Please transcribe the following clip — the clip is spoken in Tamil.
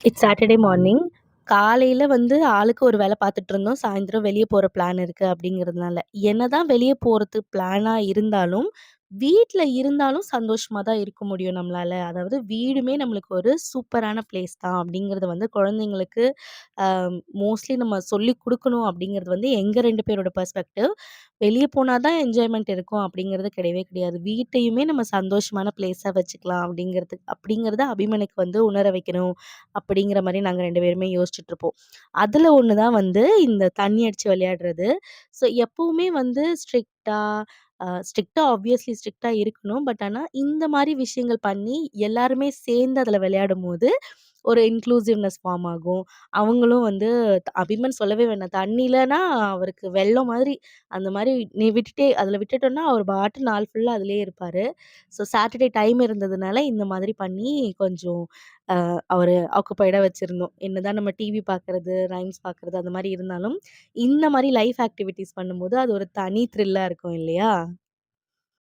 It's Saturday morning. காலையில வந்து ஆளுக்கு ஒரு வேல பார்த்துட்டு இருந்தோம். சாயந்தரம் வெளிய போற பிளான் இருக்கு அப்படிங்கிறதுனால. என்னதான் வெளிய போறது பிளானா இருந்தாலும், வீட்ல இருந்தாலும் சந்தோஷமா தான் இருக்க முடியும் நம்மளால. அதாவது வீடுமே நம்மளுக்கு ஒரு சூப்பரான பிளேஸ் தான் அப்படிங்கிறத வந்து குழந்தைங்களுக்கு அ மோஸ்ட்லி நம்ம சொல்லிக் குடுக்கணும் அப்படிங்கிறது வந்து எங்க 2 பேரோட பெர்ஸ்பெக்டிவ். வெளிய போனா தான் என்ஜாய்மென்ட் இருக்கும் அப்படிங்கிறது கிடையவே கிடையாது. வீட்டையுமே நம்ம சந்தோஷமான பிளேஸா வச்சுக்கலாம் அப்படிங்கிறத அபிமன்யுக்கு வந்து உணர வைக்கணும். அப்படிங்கிற மாரி நாங்க 2 பேருமே யோசிச்சுட்ருப்போம். அதுல ஒண்ணு தான் வந்து இந்த தண்ணி அடிச்சு விளையாடுறது. ஸோ எப்பவுமே வந்து ஸ்ட்ரிக்ட்டா ஆப்வியஸ்லி ஸ்ட்ரிக்ட்டா இருக்கணும். பட் ஆனா இந்த மாரி விஷயங்கள் பண்ணி எல்லாருமே சேர்ந்து அதுல விளையாடும்போது, ஒரு இன்க்ளூசிவ்னஸ் ஃபார்ம் ஆகும். அவங்களும் வந்து அபிமன் சொல்லவே வேணாம். தண்ணி இல்லன்னா அவருக்கு வெள்ளம் மாதிரி. அந்த மாரி நீ விட்டுட்டே அதுல விட்டுட்டோம்னா, அவர் பாட்டு நாள் ஃபுல்லா அதிலேயே இருப்பாரு. ஸோ சாட்டர்டே டைம் இருந்ததுனால இந்த மாதிரி பண்ணி கொஞ்சம் அவர ஆக்குபைடா வச்சிருந்தோம். என்னதான் நம்ம டிவி பார்க்கறது, ரைம்ஸ் பார்க்கறது அந்த மாரி இருந்தாலும், இந்த மாரி லைஃப் ஆக்டிவிட்டீஸ் பண்ணும்போது அது ஒரு தனி த்ரில்லா இருக்கும் இல்லையா?